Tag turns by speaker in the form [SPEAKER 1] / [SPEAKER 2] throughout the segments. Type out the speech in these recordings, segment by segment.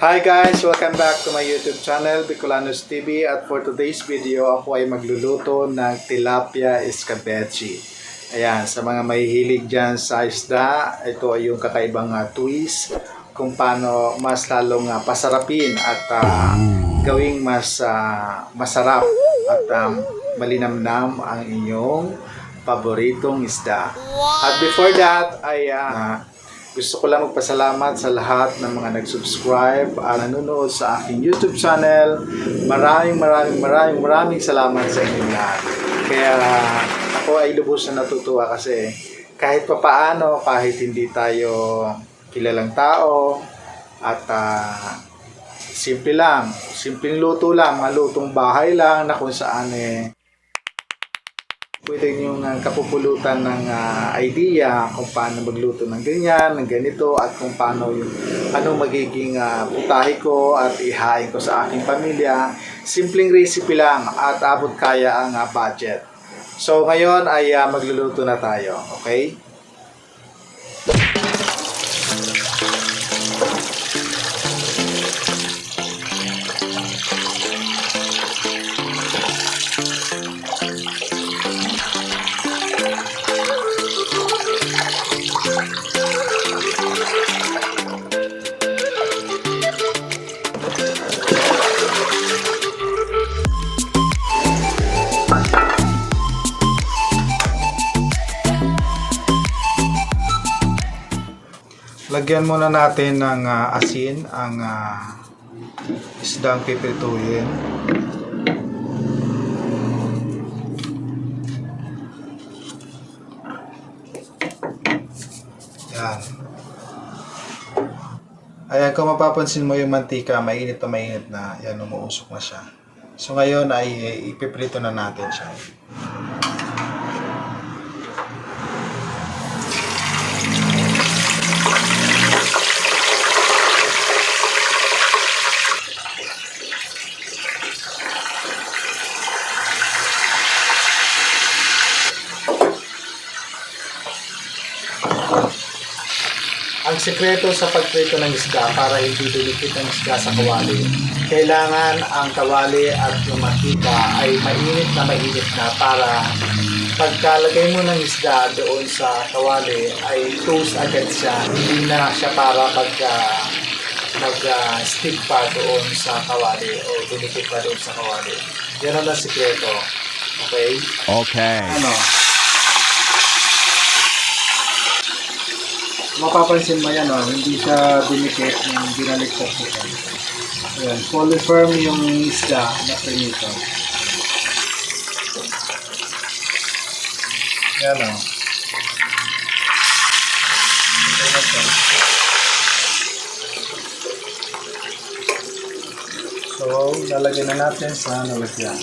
[SPEAKER 1] Hi guys! Welcome back to my YouTube channel, Bicolanos TV, at for today's video, ako ay magluluto ng tilapia escabeche. Ayan, sa mga mahihilig dyan sa isda, ito ay yung kakaibang twist kung paano mas lalong pasarapin at gawing mas masarap at malinamnam ang inyong paboritong isda. At before that ay gusto ko lang magpasalamat sa lahat ng mga nag-subscribe at nanonood sa aking YouTube channel. Maraming salamat sa inyong lahat. Kaya ako ay lubos na natutuwa kasi kahit papaano, kahit hindi tayo kilalang tao at simpleng luto lang, mga lutong bahay lang na kung saan pwede nyo kapupulutan ng idea kung paano magluto ng ganyan, ng ganito, at kung paano ano magiging putahe ko at ihain ko sa aking pamilya. Simpleng recipe lang at abot kaya ang budget. So ngayon ay magluluto na tayo, okay? Lagyan muna natin ng asin ang isdang pipirituhin. Yan. Ayan, kung mapapansin mo yung mantika, mainit na. Yan, umuusok na siya. So ngayon ay ipiprito na natin siya. Ang sekreto sa pagprito ng isda para hindi dumikit ang isda sa kawali, kailangan ang kawali at yung mantika ay mainit na para pagkalagay mo ng isda doon sa kawali ay toast agad siya. Hindi na siya para mag-stick pa doon sa kawali o dumikit pa doon sa kawali. Yan ang sekreto. Okay?
[SPEAKER 2] Okay.
[SPEAKER 1] Mapapansin mo yan, hindi siya dinikit ng binalik sa chicken. Ayan, fully firm yung isda na prinito. Yan So, lalagyan na natin sa nalagyan.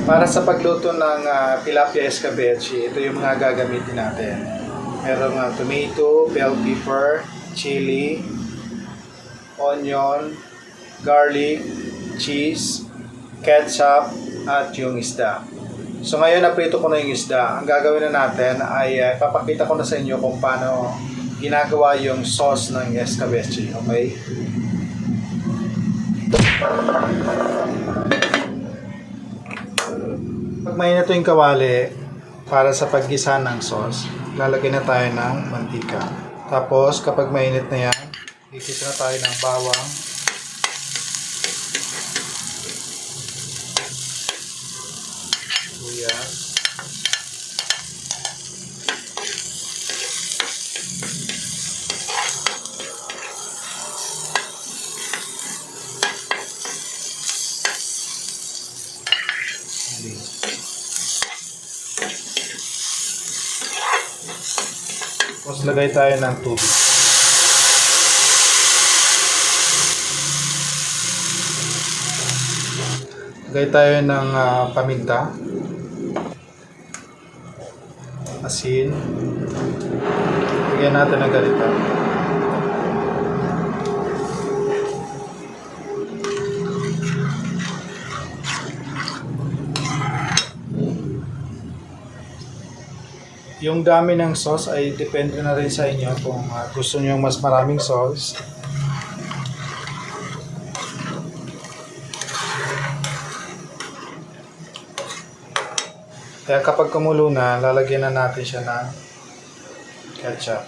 [SPEAKER 1] Para sa pagluto ng tilapia escabeche, ito yung mga gagamitin natin. Merong tomato, bell pepper, chili, onion, garlic, cheese, ketchup, at yung isda. So ngayon naprito ko na yung isda. Ang gagawin na natin ay papakita ko na sa inyo kung paano ginagawa yung sauce ng escabeche. Okay? Pag mainit yung kawali, para sa paggisa ng sauce, lalagyan na tayo ng mantika. Tapos, kapag mainit na yan, igisa na tayo ng bawang, sibuyas, Tapos lagay tayo ng tubig. Lagay tayo ng paminta, asin. Lagyan natin ng ganito. Yung dami ng sauce ay depende na rin sa inyo kung gusto niyo mas maraming sauce. Kaya kapag kumulo na, lalagyan na natin siya ng ketchup.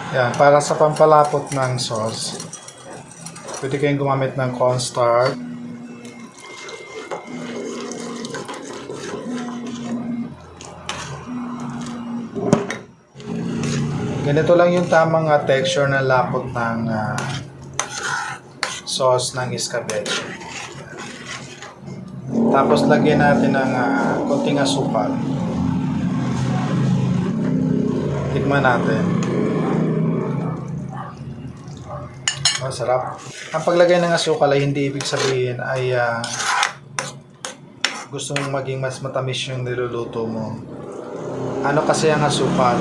[SPEAKER 1] Yan, para sa pampalapot ng sauce, pwede kayong gumamit ng cornstarch. Ganito lang yung tamang texture na lapot ng sauce ng escabeche. Tapos lagyan natin ng konting asukal. Tikman natin. Oh, sarap. Ang paglagay ng asukal ay hindi ibig sabihin ay gusto mong maging mas matamis yung niluluto mo. Ano kasi ang asukal?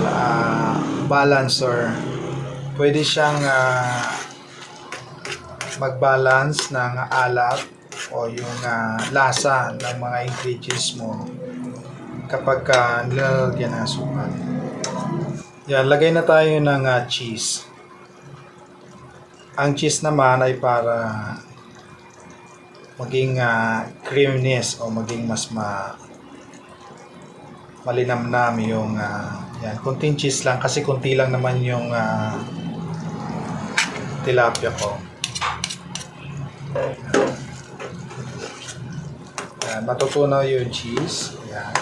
[SPEAKER 1] Balancer. Pwede siyang mag-balance ng alat o yung lasa ng mga ingredients mo kapag nilalagyan ng asukal. Yan, lagay na tayo ng cheese. Ang cheese naman ay para maging creaminess o maging mas malinamnam yung yan, konting cheese lang kasi konti lang naman yung tilapia ko. Yan, matutunaw yung cheese. Yan.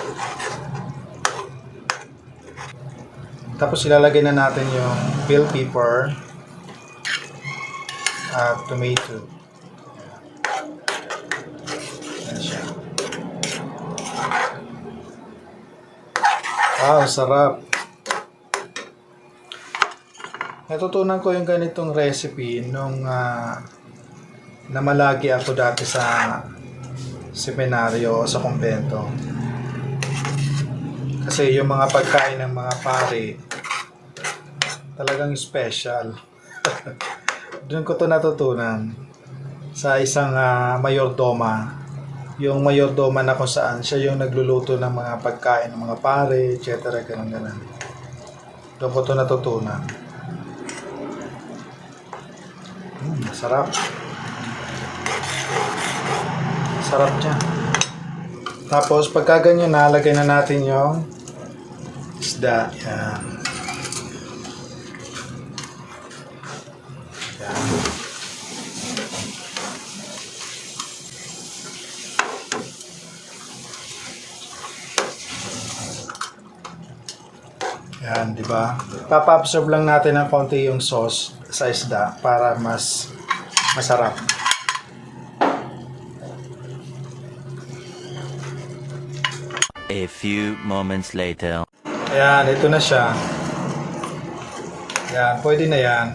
[SPEAKER 1] Tapos ilalagay na natin yung bell pepper at tomato. Yan siya. Wow, sarap. Natutunan ko yung ganitong recipe nung namalagi ako dati sa seminaryo o sa kumbento. Kasi yung mga pagkain ng mga pare talagang special. Doon ko to natutunan sa isang mayordoma. Yung mayordoma na kung saan siya yung nagluluto ng mga pagkain ng mga pare, etc. Ganun. Doon ko to natutunan. Sarap. Sarap niya. Tapos pagka ganyan na, lagay na natin yung isda. Yan. Yan. Yan, di ba? Papa-absorb lang natin ng konti yung sauce sa isda para mas masarap.
[SPEAKER 2] A few moments later.
[SPEAKER 1] Ayan, ito na siya. Ayan, pwede na yan.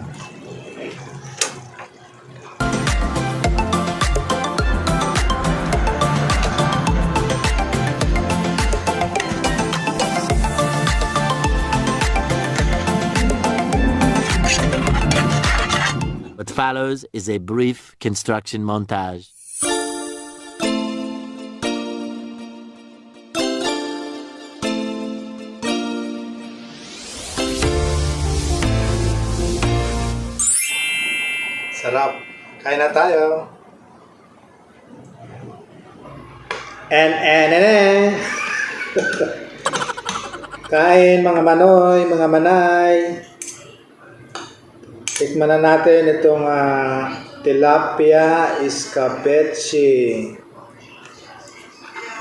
[SPEAKER 2] What follows is a brief construction montage.
[SPEAKER 1] Sarap. Kain na tayo. En. Kain mga manoy, mga manay. Tikman na natin itong tilapia escabeche.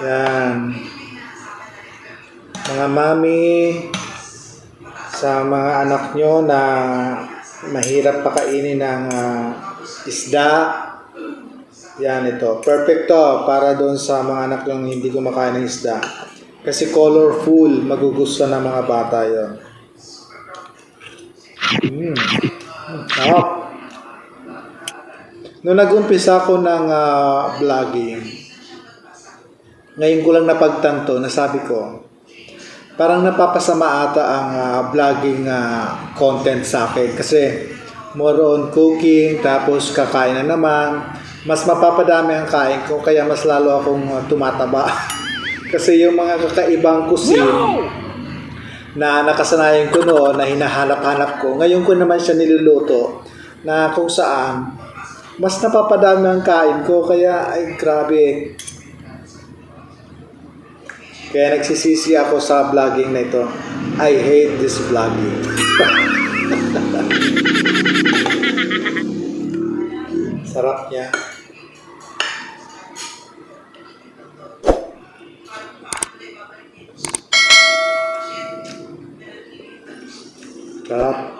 [SPEAKER 1] Yan. Mga mami, sa mga anak nyo na mahirap pakainin ng isda. Yan ito. Perfect to para doon sa mga anak nyo hindi kumakain ng isda. Kasi colorful, magugustuhan ng mga bata yon. Sarap. Noong nag-umpisa ko ng vlogging, ngayon ko lang napagtanto, nasabi ko, parang napapasama ata ang vlogging content sa akin. Kasi more on cooking, tapos kakain na naman. Mas mapapadami ang kain ko, kaya mas lalo akong tumataba. Kasi yung mga kakaibang kusin na nakasanayan ko noon, na hinahanap-hanap ko, ngayon ko naman siya niluluto, na kung saan, mas napapadami ang kain ko, kaya ay grabe. Kaya nagsisisi ako sa vlogging na ito. I hate this vlogging. Sarap niya. Sarap.